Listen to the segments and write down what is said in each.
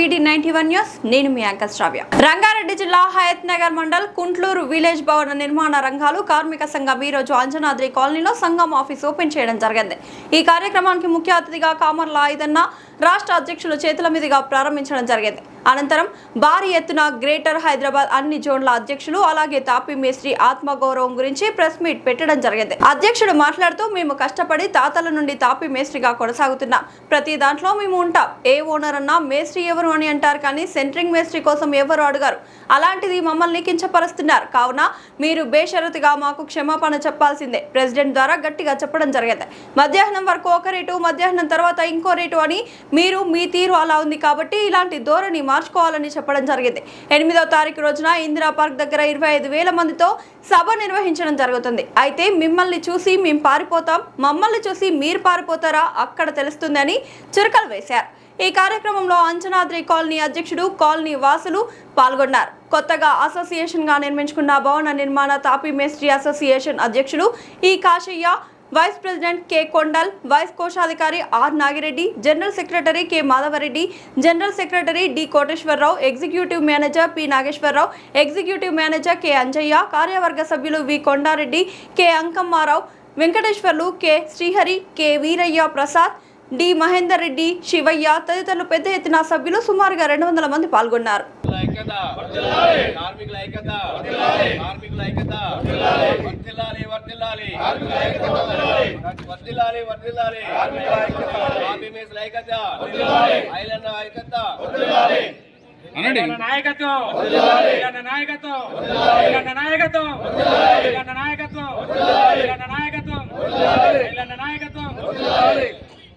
VD91 news నేను మీ anchor శ్రావ్య. రంగారెడ్డి జిల్లా Hayath Nagar mandal Kuntloor village భవన నిర్మాణ రంగాలు కార్మిక సంఘం ఈ రోజు అంజనాద్రి కాలనీలో సంఘం ఆఫీస్ ఓపెన్ చేయడం జరిగింది. ఈ కార్యక్రమానికి ముఖ్య అతిథిగా కామర్ల ఐదన్న రాష్ట్ర అధ్యక్షుల చేతుల మీదుగా ప్రారంభించడం జరిగింది. అనంతరం భారీ ఎత్తున గ్రేటర్ హైదరాబాద్ అన్ని జోన్ల అధ్యక్షులు అలాగే తాపీ మేస్త్రి ఆత్మగౌరవం గురించి ప్రెస్ మీట్ పెట్టడం జరిగింది. అధ్యక్షుడు మాట్లాడుతూ మేము కష్టపడి తాతల నుండి తాపీ మేస్త్రిగా కొనసాగుతున్నాం. ప్రతి దాంట్లో మేము ఉంటాం. ఏ ఓనర్ అన్నా మేస్త్రి ఎవరు అని అంటారు, కానీ సెంట్రింగ్ మేస్త్రి కోసం ఎవరు అడగారు. అలాంటిది మమ్మల్ని కించపరుస్తున్నారు. కావున మీరు బేషరతుగా మాకు క్షమాపణ చెప్పాల్సిందే. ప్రెసిడెంట్ ద్వారా గట్టిగా చెప్పడం జరిగింది. మధ్యాహ్నం వరకు ఒక రేటు, మధ్యాహ్నం తర్వాత ఇంకో రేటు అని మీరు మీ తీరు అలా ఉంది కాబట్టి ఇలాంటి ధోరణి మార్చుకోవాలని చెప్పడం జరిగింది. 8వ తారీఖు రోజున ఇందిరా పార్క్ దగ్గర 25,000 మందితో సభ నిర్వహించడం జరుగుతుంది. అయితే మిమ్మల్ని చూసి మేము పారిపోతాం, మమ్మల్ని చూసి మీరు పారిపోతారా అక్కడ తెలుస్తుంది అని చురకలు వేశారు. ఈ కార్యక్రమంలో అంజనాద్రి కాలనీ అధ్యక్షుడు, కాలనీ వాసులు పాల్గొన్నారు. కొత్తగా అసోసియేషన్ గా నిర్మించుకున్న భవన నిర్మాణ తాపీ మేస్త్రి అసోసియేషన్ అధ్యక్షుడు E Kasaiah, vice president K Kondal, vice కోశాధికారి R Nagireddy, general secretary K Madhavareddy, general secretary D Koteswararao, executive manager P Nageswararao, executive manager K Anjaiah, కార్యవర్గ సభ్యులు V Kondareddy, K Ankammarao, Venkateswarlu, K Srihari, K Veeraiah Prasad, D Mahender Reddy, Sivaiah తదితరులు పెద్ద ఎత్తున సభ్యులు సుమారుగా 200 మంది పాల్గొన్నారు.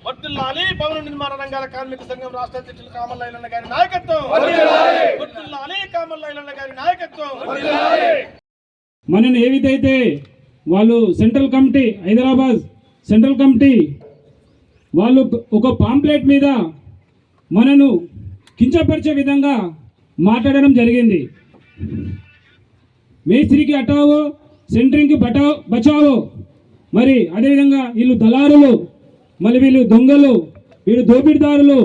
వర్ధిల్లాలి భవన నిర్మాణ రంగాల కార్మిక సంఘం రాష్ట్ర అధ్యక్షులు కామర్ల ఐలన్న గారి నాయకత్వం. వర్ధిల్లాలి కామర్ల ఐలన్న గారి నాయకత్వం. మనని ఏ విధైతే వాళ్ళు central committee, Hyderabad central committee వాళ్ళు ఒక పాంప్లెట్ మీద మనను కించపరిచే విధంగా మాట్లాడడం జరిగింది. మేస్త్రికి హటావో, సెంట్రింగ్కి బచావో. మరి అదేవిధంగా వీళ్ళు దళారులు, మళ్ళీ వీళ్ళు దొంగలు, వీళ్ళు దోపిడిదారులు,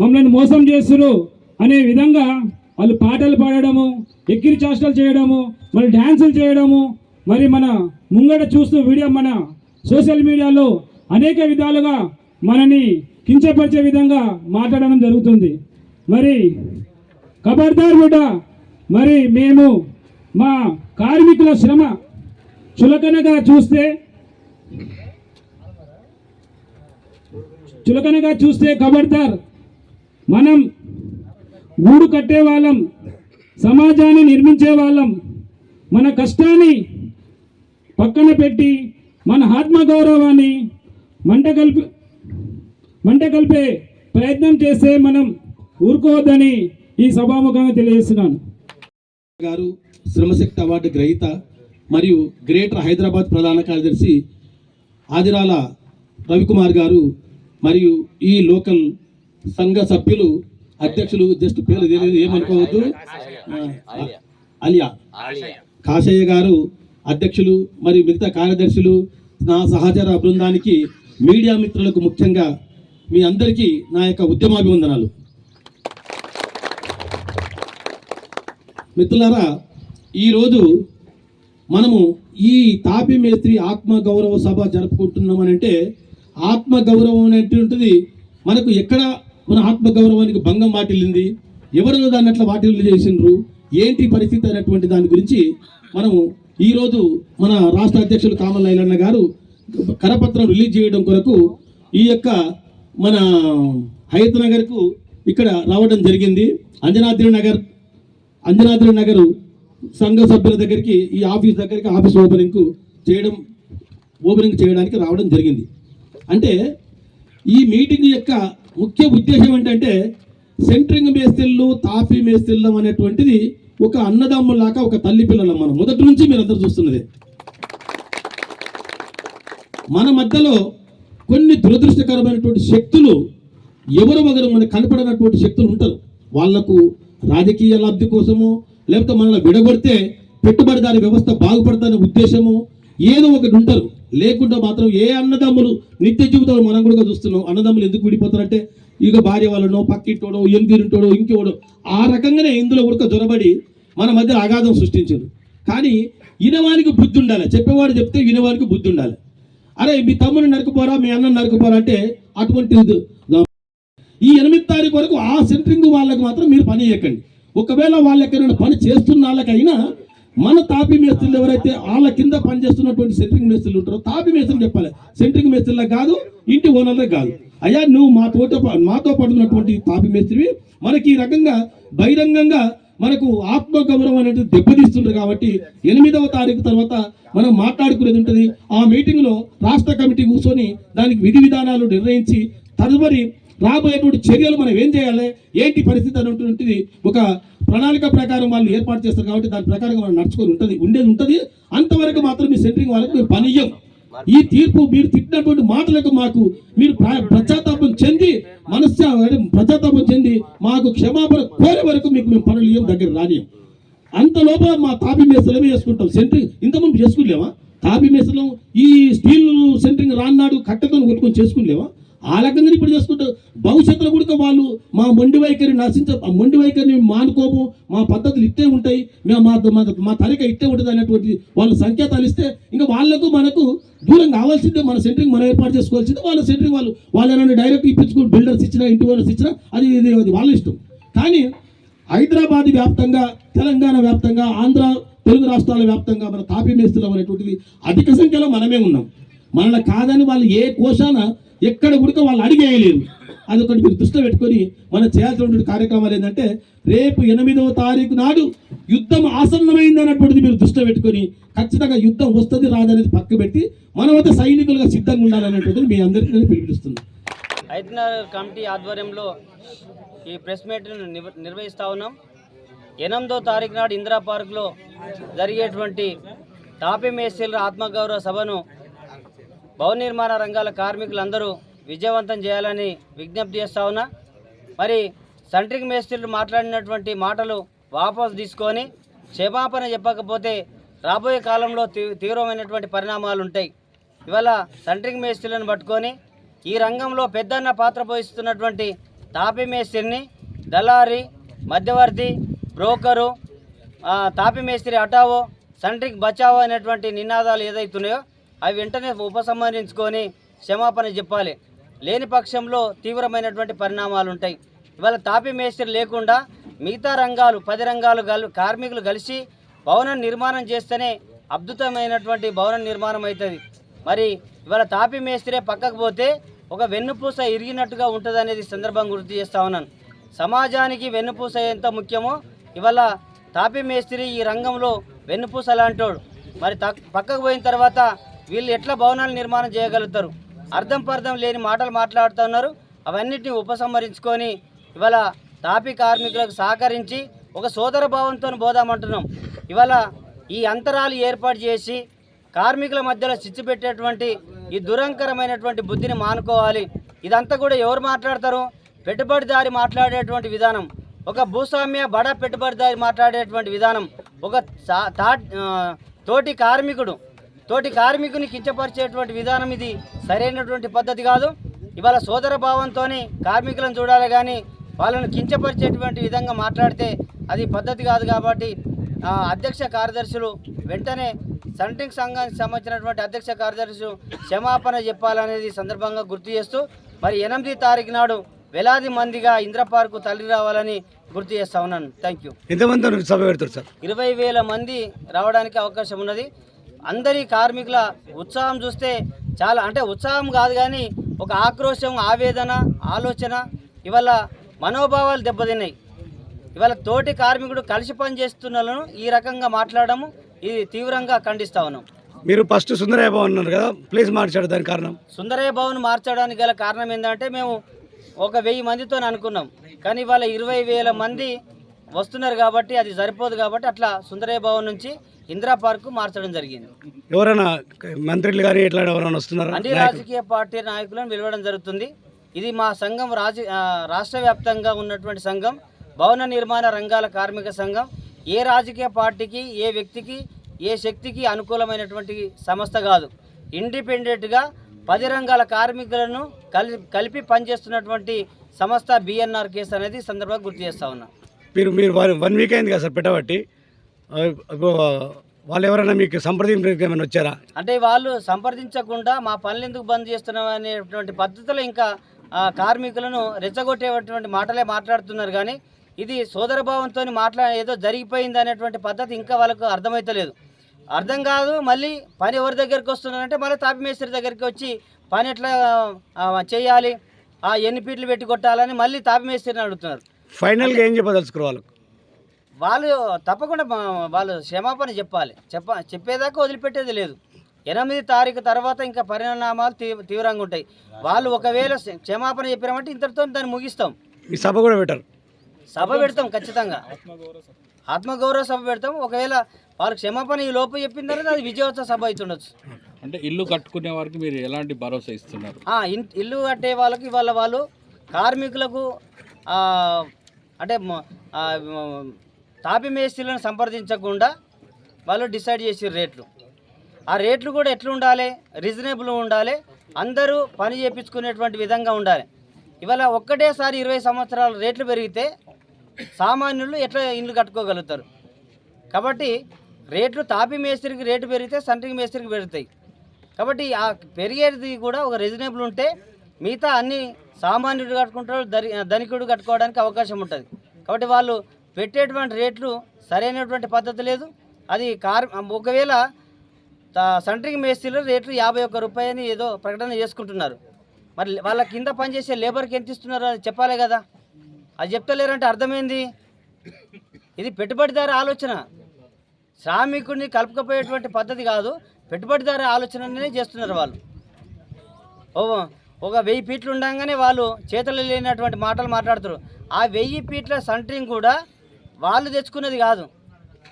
మమ్మల్ని మోసం చేస్తున్నారు అనే విధంగా వాళ్ళు పాటలు పాడడము, ఎక్కిరి చేష్టలు చేయడము, మళ్ళీ డ్యాన్సులు చేయడము, మరి మన ముంగట చూస్తూ వీడియో మన సోషల్ మీడియాలో అనేక విధాలుగా మనని కించపరిచే విధంగా మాట్లాడడం జరుగుతుంది. మరి ఖబర్దార్ బిడ్డ, మరి మేము మా కార్మికుల శ్రమ చులకనగా చూస్తే ఖబర్దార్. మనం గూడు కట్టే వాళ్ళం, సమాజాన్ని నిర్మించే వాళ్ళం. మన కష్టాన్ని పక్కన పెట్టి మన ఆత్మగౌరవాన్ని మంట కలిపే ప్రయత్నం చేస్తే మనం ఊరుకోవద్దని ఈ సభాముఖంగా తెలియజేస్తున్నాను. గారు శ్రమశక్తి అవార్డు గ్రహీత మరియు గ్రేటర్ హైదరాబాద్ ప్రధాన కార్యదర్శి ఆదిరాల రవికుమార్ గారు మరియు ఈ లోకల్ సంఘ సభ్యులు, అధ్యక్షులు, జస్ట్ పేరు తెలియదు ఏమనుకోవద్దు, అలియా కాశయ్య గారు అధ్యక్షులు మరియు మిగతా కార్యదర్శులు, నా సహచర బృందానికి, మీడియా మిత్రులకు ముఖ్యంగా మీ అందరికీ నా యొక్క ఉద్యమాభివందనాలు. మిత్రులారా, ఈరోజు మనము ఈ తాపీ మేస్త్రి ఆత్మగౌరవ సభ జరుపుకుంటున్నామనంటే, ఆత్మగౌరవం అనేటువంటిది మనకు ఎక్కడ మన ఆత్మగౌరవానికి భంగం వాటిల్లింది, ఎవరు దాన్ని అట్లా వాటిల్లు చేసిండ్రు, ఏంటి పరిస్థితి అనేటువంటి దాని గురించి మనము ఈరోజు మన రాష్ట్ర అధ్యక్షులు కామర్ల ఐలన్న గారు కరపత్రం రిలీజ్ చేయడం కొరకు ఈ యొక్క మన హయత్ నగర్కు ఇక్కడ రావడం జరిగింది. అంజనాద్రి నగర్ సంఘ సభ్యుల దగ్గరికి, ఈ ఆఫీస్ దగ్గరికి ఆఫీస్ ఓపెనింగ్ చేయడానికి రావడం జరిగింది. అంటే ఈ మీటింగ్ యొక్క ముఖ్య ఉద్దేశం ఏంటంటే, సెంట్రింగ్ మేస్త్రిళ్ళు, తాపీ మేస్త్రిళ్ళు అనేటువంటిది ఒక అన్నదమ్ములాగా, ఒక తల్లి పిల్లలు మనం మొదటి నుంచి మీరందరూ చూస్తున్నదే. మన మధ్యలో కొన్ని దురదృష్టకరమైనటువంటి శక్తులు, ఎవరు మనకు కనపడనటువంటి శక్తులు ఉంటారు. వాళ్లకు రాజకీయ లబ్ధి కోసము, లేకపోతే మనల్ని విడగొడితే పెట్టుబడిదారి వ్యవస్థ బాగుపడతానే ఉద్దేశము ఏదో ఒకటి ఉంటారు. లేకుండా మాత్రం ఏ అన్నదమ్ములు నిత్య జీవితంలో మనం కూడా చూస్తున్నాం. అన్నదమ్ములు ఎందుకు విడిపోతారంటే ఇక భార్య వాళ్ళనో పక్కింటోడో ఎంగిరింటోడో ఇంకోడో ఆ రకంగానే ఇందులో ఉడక జొరబడి మన మధ్య అగాధం సృష్టించారు. కానీ వినేవానికి బుద్ధి ఉండాలి, చెప్పేవాడు చెప్తే వినేవానికి బుద్ధి ఉండాలి. అరే మీ తమ్ముని నరకపోరా, మీ అన్న నరకపోరా అంటే అటువంటి ఈ 8 తారీఖు వరకు ఆ సెంటరింగ్ వాళ్ళకి మాత్రం మీరు పని చేయకండి. ఒకవేళ వాళ్ళ ఎక్కడైనా పని చేస్తున్న వాళ్ళకైనా మన తాపీ మేస్త్రులు ఎవరైతే వాళ్ళ కింద పనిచేస్తున్నటువంటి సెంటరింగ్ మేస్త్రులు ఉంటారో తాపీ మేస్త్రులు చెప్పాలి, సెంటరింగ్ మేస్త్రులకు కాదు, ఇంటి ఓనర్లకు కాదు. అయ్యా నువ్వు మాతో పడుతున్నటువంటి తాపీ మేస్త్రివి, మనకి ఈ రకంగా బహిరంగంగా మనకు ఆత్మగౌరవం అనేది దెబ్బతీస్తుంటారు. కాబట్టి 8వ తారీఖు తర్వాత మనం మాట్లాడుకునేది ఉంటుంది. ఆ మీటింగ్లో రాష్ట్ర కమిటీ కూర్చొని దానికి విధి విధానాలు నిర్ణయించి తదుపరి రాబోయేటువంటి చర్యలు మనం ఏం చేయాలి, ఏంటి పరిస్థితి అనేటువంటిది ఒక ప్రణాళిక ప్రకారం వాళ్ళు ఏర్పాటు చేస్తారు. కాబట్టి దాని ప్రకారం మనం నడుచుకొని ఉండేది ఉంటుంది. అంతవరకు మాత్రం మీ సెంటరింగ్ వాళ్ళకి మేము పనియ్యం. ఈ తీర్పు మీరు తిట్టినటువంటి మాటలకు మాకు మీరు పశ్చాత్తాపం చెంది పశ్చాత్తాపం చెంది మాకు క్షమాపణ కోరే వరకు మీకు మేము పనులు ఇయ్యం, దగ్గర రానియం. అంత లోపల మా తాపీ మేస్త్రులమే చేసుకుంటాం. సెంటరింగ్ ఇంతకుముందు చేసుకునేవా? తాపీ మేస్త్రులు ఈ స్టీల్ సెంటరింగ్ రాన్నాడు కట్టెతో కొట్టుకొని చేసుకునేవా? ఆ రకంగా ఇప్పుడు చేసుకుంటారు. భవిష్యత్తులో కూడా వాళ్ళు మా మొండి వైఖరిని మొండి వైఖరిని మానుకోము, మా పద్ధతులు ఇట్టే ఉంటాయి, మా తరిక ఇట్టే ఉంటుంది అనేటువంటి వాళ్ళు సంకేతాలు ఇస్తే ఇంకా వాళ్లకు మనకు దూరం కావాల్సిందే. మన సెంటరింగ్ మనం ఏర్పాటు చేసుకోవాల్సిందే. వాళ్ళ సెంటరింగ్ వాళ్ళు ఏమైనా డైరెక్ట్ ఇప్పించుకుని బిల్డర్స్ ఇచ్చినా ఇంటి ఓనర్స్ ఇచ్చినా అది వాళ్ళ ఇష్టం. కానీ హైదరాబాద్ వ్యాప్తంగా, తెలంగాణ వ్యాప్తంగా, ఆంధ్ర తెలుగు రాష్ట్రాల వ్యాప్తంగా మన తాపీ మేస్త్రులు అనేటువంటిది అధిక సంఖ్యలో మనమే ఉన్నాం. మనల్ని కాదని వాళ్ళు ఏ కోశాన ఎక్కడ కూడా వాళ్ళు అడిగేయలేరు. అదొకటి మీరు దృష్టిలో పెట్టుకొని మనం చేయాల్సినటువంటి కార్యక్రమాలు ఏంటంటే రేపు 8వ తారీఖు నాడు యుద్ధం ఆసన్నమైంది అన్నటువంటిది మీరు దృష్టిలో పెట్టుకొని ఖచ్చితంగా యుద్ధం వస్తుంది రాదనేది పక్క పెట్టి మనమైతే సైనికులుగా సిద్ధంగా ఉండాలనేటువంటిది మీ అందరికీ నేను పిలిపిస్తున్నాను. హైదరాబాద్ కమిటీ ఆధ్వర్యంలో ఈ ప్రెస్ మీట్ను నిర్వహిస్తూ ఉన్నాం. 8వ తారీఖు నాడు ఇందిరా పార్కులో జరిగేటువంటి తాపీ మేస్త్రీల ఆత్మగౌరవ సభను భవన నిర్మాణ రంగాల కార్మికులందరూ విజయవంతం చేయాలని విజ్ఞప్తి చేస్తూ ఉన్నా. మరి సెంటరింగ్ మేస్త్రీలు మాట్లాడినటువంటి మాటలు వాపసు తీసుకొని క్షమాపణ చెప్పకపోతే రాబోయే కాలంలో తీవ్రమైనటువంటి పరిణామాలు ఉంటాయి. ఇవాళ సెంటరింగ్ మేస్త్రీలను పట్టుకొని ఈ రంగంలో పెద్దన్న పాత్ర పోషిస్తున్నటువంటి తాపీ మేస్త్రిని దళారి, మధ్యవర్తి, బ్రోకరు, తాపీ మేస్త్రి హటావో, సెంటరింగ్ బచావో అనేటువంటి నినాదాలు ఏదైతున్నాయో అవి వెంటనే ఉపసంహరించుకొని క్షమాపణ చెప్పాలి. లేని పక్షంలో తీవ్రమైనటువంటి పరిణామాలు ఉంటాయి. ఇవాళ తాపీ మేస్త్రి లేకుండా మిగతా రంగాలు 10 రంగాలు కార్మికులు కలిసి భవనం నిర్మాణం చేస్తేనే అద్భుతమైనటువంటి భవన నిర్మాణం అవుతుంది. మరి ఇవాళ తాపీ మేస్త్రే పక్కకు పోతే ఒక వెన్నుపూస ఇరిగినట్టుగా ఉంటుంది అనేది సందర్భంగా గుర్తు చేస్తూ ఉన్నాను. సమాజానికి వెన్నుపూస ఎంత ముఖ్యమో ఇవాళ తాపీ మేస్త్రి ఈ రంగంలో వెన్నుపూస లాంటోడు. మరి పక్కకు పోయిన తర్వాత వీళ్ళు ఎట్లా భవనాలు నిర్మాణం చేయగలుగుతారు? అర్థం పర్థం లేని మాటలు మాట్లాడుతూ ఉన్నారు. అవన్నిటిని ఉపసంహరించుకొని ఇవాళ తాపీ కార్మికులకు సహకరించి ఒక సోదర భావంతో పోదామంటున్నాం. ఇవాళ ఈ అంతరాలు ఏర్పాటు చేసి కార్మికుల మధ్యలో చిచ్చు పెట్టేటువంటి ఈ దురంకరమైనటువంటి బుద్ధిని మానుకోవాలి. ఇదంతా కూడా ఎవరు మాట్లాడతారు? పెట్టుబడిదారి మాట్లాడేటువంటి విధానం, ఒక భూస్వామ్య బడా పెట్టుబడిదారి మాట్లాడేటువంటి విధానం, ఒక తోటి కార్మికుని కించపరిచేటువంటి విధానం ఇది సరైనటువంటి పద్ధతి కాదు. ఇవాళ సోదర భావంతో కార్మికులను చూడాలి కానీ వాళ్ళను కించపరిచేటువంటి విధంగా మాట్లాడితే అది పద్ధతి కాదు. కాబట్టి అధ్యక్ష కార్యదర్శులు వెంటనే సెంటరింగ్ సంఘానికి సంబంధించినటువంటి అధ్యక్ష కార్యదర్శులు క్షమాపణ చెప్పాలనేది సందర్భంగా గుర్తు చేస్తూ మరి 8వ తారీఖు నాడు వేలాది మందిగా ఇందిరా పార్కు తరలి రావాలని గుర్తు చేస్తా ఉన్నాను. Thank you. ఎంతమంది సభ పెడతారు సార్? 20,000 మంది రావడానికి అవకాశం ఉన్నది. అందరి కార్మికుల ఉత్సాహం చూస్తే చాలా, అంటే ఉత్సాహం కాదు కానీ ఒక ఆక్రోశం, ఆవేదన, ఆలోచన, ఇవాళ మనోభావాలు దెబ్బతిన్నాయి. ఇవాళ తోటి కార్మికుడు కలిసి పనిచేస్తున్న ఈ రకంగా మాట్లాడము ఇది తీవ్రంగా ఖండిస్తా ఉన్నాం. మీరు ఫస్ట్ సుందరయ్య భవన్ అన్నారు కదా, ప్లేస్ మార్చాడు, దాని కారణం? సుందరయ్య భవన్ మార్చడానికి గల కారణం ఏంటంటే మేము ఒక 1000 మందితో అనుకున్నాం. కానీ ఇవాళ 20,000 మంది వస్తున్నారు కాబట్టి అది సరిపోదు. కాబట్టి అట్లా సుందరయ్య భవన్ నుంచి ఇందిరా పార్కు మార్చడం జరిగింది. ఎవరైనా మంత్రులు గారు ఎట్లా ఎవరైనా వస్తున్నారా? అన్ని రాజకీయ పార్టీ నాయకులను పిలవడం జరుగుతుంది. ఇది మా సంఘం రాష్ట్ర వ్యాప్తంగా ఉన్నటువంటి సంఘం, భవన నిర్మాణ రంగాల కార్మిక సంఘం. ఏ రాజకీయ పార్టీకి, ఏ వ్యక్తికి, ఏ శక్తికి అనుకూలమైనటువంటి సంస్థ కాదు. ఇండిపెండెంట్గా 10 రంగాల కార్మికులను కలిపి పనిచేస్తున్నటువంటి సంస్థ బిఎన్ఆర్ కేసు అనేది ఈ సందర్భంగా గుర్తు చేస్తా ఉన్నా. మీరు 1 వీక్ అయింది కదా సార్ పెట్టబట్టి, వాళ్ళు ఎవరైనా మీకు సంప్రదింపులకు ఏమైనా వచ్చారా? అంటే వాళ్ళు సంప్రదించకుండా మా పనులు ఎందుకు బంద్ చేస్తున్నాం అనేటువంటి పద్ధతిలో ఇంకా కార్మికులను రెచ్చగొట్టేటువంటి మాటలే మాట్లాడుతున్నారు. కానీ ఇది సోదరభావంతో ఏదో జరిగిపోయింది అనేటువంటి పద్ధతి ఇంకా వాళ్ళకు అర్థమవుతలేదు. అర్థం కాదు. మళ్ళీ పని ఎవరి దగ్గరికి వస్తున్నారంటే మళ్ళీ తాపి మేస్త్రి దగ్గరికి వచ్చి పని ఎట్లా చేయాలి, ఎన్ని ఫీట్లు పెట్టి కొట్టాలని మళ్ళీ తాపి మేస్త్రిని అడుగుతున్నారు. ఫైనల్గా ఏం చెప్పదలుచుకోరు వాళ్ళు తప్పకుండా వాళ్ళు క్షమాపణ చెప్పేదాకా వదిలిపెట్టేది లేదు. 8 తారీఖు తర్వాత ఇంకా పరిణామాలు తీవ్రంగా ఉంటాయి. వాళ్ళు ఒకవేళ క్షమాపణ చెప్పారంటే ఇంతటితో దాన్ని ముగిస్తాం. ఈ సభ కూడా పెట్టారు. సభ పెడతాం, ఖచ్చితంగా ఆత్మగౌరవ సభ పెడతాం. ఒకవేళ వాళ్ళకి క్షమాపణ ఈ లోపు చెప్పిన తర్వాత అది విజయోత్సవ సభ అవుతుండొచ్చు. అంటే ఇల్లు కట్టుకునే వారికి మీరు ఎలాంటి భరోసా ఇస్తున్నారు? ఇల్లు కట్టే వాళ్ళకి వాళ్ళు కార్మికులకు అంటే తాపి మేస్త్రీలను సంప్రదించకుండా వాళ్ళు డిసైడ్ చేసే రేట్లు, ఆ రేట్లు కూడా ఎట్లా ఉండాలి, రీజనబుల్ ఉండాలి, అందరూ పని చేయించుకునేటువంటి విధంగా ఉండాలి. ఇవాళ ఒక్కటేసారి 20 సంవత్సరాల రేట్లు పెరిగితే సామాన్యులు ఎట్లా ఇల్లు కట్టుకోగలుగుతారు? కాబట్టి రేట్లు తాపి మేస్త్రికి రేటు పెరిగితే సెంట్రింగ్ మేస్త్రికి పెరుగుతాయి. కాబట్టి ఆ పెరిగేది కూడా ఒక రీజనబుల్ ఉంటే మిగతా అన్ని సామాన్యుడు కట్టుకుంటారు, ధనికుడు కట్టుకోవడానికి అవకాశం ఉంటుంది. కాబట్టి వాళ్ళు పెట్టేటువంటి రేట్లు సరైనటువంటి పద్ధతి లేదు. అది ఒకవేళ సెంట్రింగ్ మేస్త్రీలు రేట్లు 51 రూపాయని ఏదో ప్రకటన చేసుకుంటున్నారు. మరి వాళ్ళ కింద పనిచేసే లేబర్కి ఎంత ఇస్తున్నారో అది చెప్పాలి కదా. అది చెప్తలేరంటే అర్థమైంది. ఇది పెట్టుబడిదారు ఆలోచన, శ్రామికుడిని కలుపుకపోయేటువంటి పద్ధతి కాదు, పెట్టుబడిదారు ఆలోచననే చేస్తున్నారు వాళ్ళు. ఒక 1000 ఫీట్లు ఉండగానే వాళ్ళు చేతులు లేనటువంటి మాటలు మాట్లాడుతారు. ఆ 1000 ఫీట్ల సెంట్రింగ్ కూడా వాళ్ళు తెచ్చుకున్నది కాదు.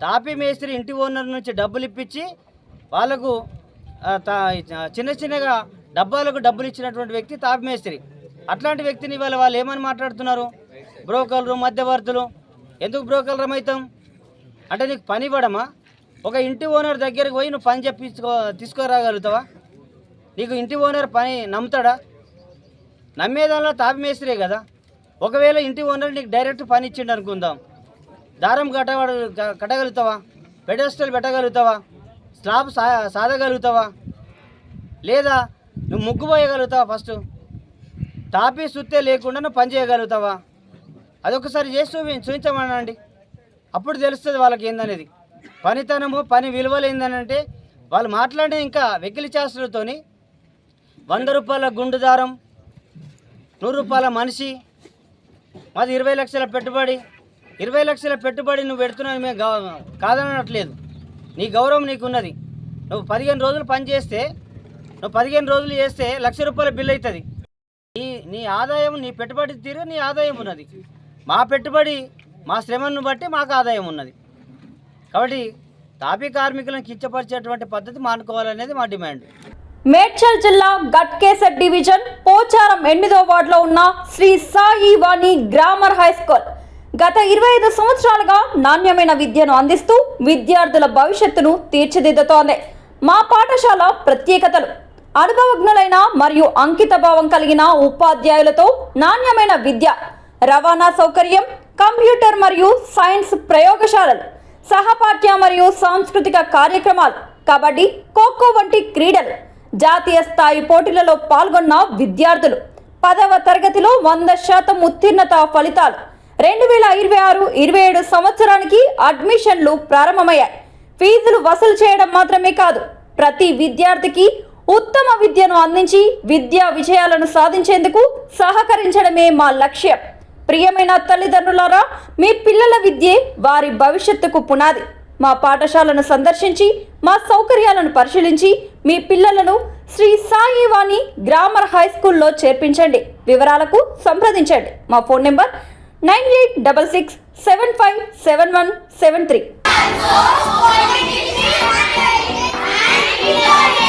తాపీ మేస్త్రి ఇంటి ఓనర్ నుంచి డబ్బులు ఇప్పించి వాళ్ళకు చిన్నగా డబ్బులు ఇచ్చినటువంటి వ్యక్తి తాపీ మేస్త్రి. అట్లాంటి వ్యక్తిని వాళ్ళు ఏమని మాట్లాడుతున్నారు? బ్రోకర్లు, మధ్యవర్తులు. ఎందుకు బ్రోకర్లు అవుతాం అంటే నీకు పని ఇవ్వడమా? ఒక ఇంటి ఓనర్ దగ్గరికి పోయి నువ్వు పని తీసుకురాగలుగుతావా? నీకు ఇంటి ఓనర్ పని నమ్ముతాడా? నమ్మేదానిలో తాపి మేస్త్రే కదా. ఒకవేళ ఇంటి ఓనర్ నీకు డైరెక్ట్ పని ఇచ్చిండు అనుకుందాం, దారం కట్టగలుగుతావా? పెడెస్టల్ పెట్టగలుగుతావా? స్లాబ్ సాదగలుగుతావా? లేదా నువ్వు ముగ్గు పోయగలుగుతావా? ఫస్ట్ తాపీ సుత్తే లేకుండా నువ్వు పని చేయగలుగుతావా? అదొకసారి చేసి చూపించమనండి, అప్పుడు తెలుస్తుంది వాళ్ళకి ఏందనేది. పనితనము, పని విలువలు ఏందనంటే వాళ్ళు మాట్లాడే ఇంకా వెకిలి చేష్టలతోని 100 రూపాయల గుండు దారం, 100 రూపాయల మనిషి, మాది 20 లక్షల పెట్టుబడి. 20 లక్షల పెట్టుబడి నువ్వు పెడుతున్నావు, మేము కాదనట్లేదు. నీ గౌరవం నీకున్నది. నువ్వు 15 రోజులు పని చేస్తే, నువ్వు 15 రోజులు చేస్తే 1 లక్ష రూపాయల బిల్ అవుతుంది. నీ ఆదాయం, నీ పెట్టుబడి తీరు నీ ఆదాయం ఉన్నది. మా పెట్టుబడి, మా శ్రమను బట్టి మాకు ఆదాయం ఉన్నది. కాబట్టి తాపీ కార్మికులను కించపరిచేటువంటి పద్ధతి మానుకోవాలనేది మా డిమాండ్. మేడ్చల్ జిల్లా గట్కేసర్ డివిజన్ పోచారం 8వ వార్డులో ఉన్న శ్రీ సాయి వాణి గ్రామర్ హై స్కూల్ గత 25 సంవత్సరాలుగా నాణ్యమైన విద్యను అందిస్తూ విద్యార్థుల భవిష్యత్తును తీర్చిదిద్దుతోంది. మా పాఠశాల ప్రత్యేకతలు: అనుభవజ్ఞులైన మరియు అంకితభావం కలిగిన ఉపాధ్యాయులతో నాణ్యమైన విద్య, రవాణా సౌకర్యం, కంప్యూటర్ మరియు సైన్స్ ప్రయోగశాలలు, సహపాఠ్య మరియు సాంస్కృతిక కార్యక్రమాలు, కబడ్డీ, ఖోఖో వంటి క్రీడలు, జాతీయ స్థాయి పోటీలలో పాల్గొన్న విద్యార్థులు, 10వ తరగతిలో 100% ఉత్తీర్ణత ఫలితాలు. 2026-27 సంవత్సరానికి అడ్మిషన్లు ప్రారంభమయ్యాయి. ఫీజులు వసూలు చేయడం మాత్రమే కాదు, ప్రతి విద్యార్థికి ఉత్తమ విద్యను అందించి విద్యా విజయాలను సాధించేందుకు సహకరించడమే మా లక్ష్యం. ప్రియమైన తల్లిదండ్రులారా, మీ పిల్లల విద్యే వారి భవిష్యత్తుకు పునాది. మా పాఠశాలను సందర్శించి మా సౌకర్యాలను పరిశీలించి మీ పిల్లలను శ్రీ సాయి వాణి గ్రామర్ హై స్కూల్లో చేర్పించండి. వివరాలకు సంప్రదించండి. మా ఫోన్ నెంబర్ 9866757173.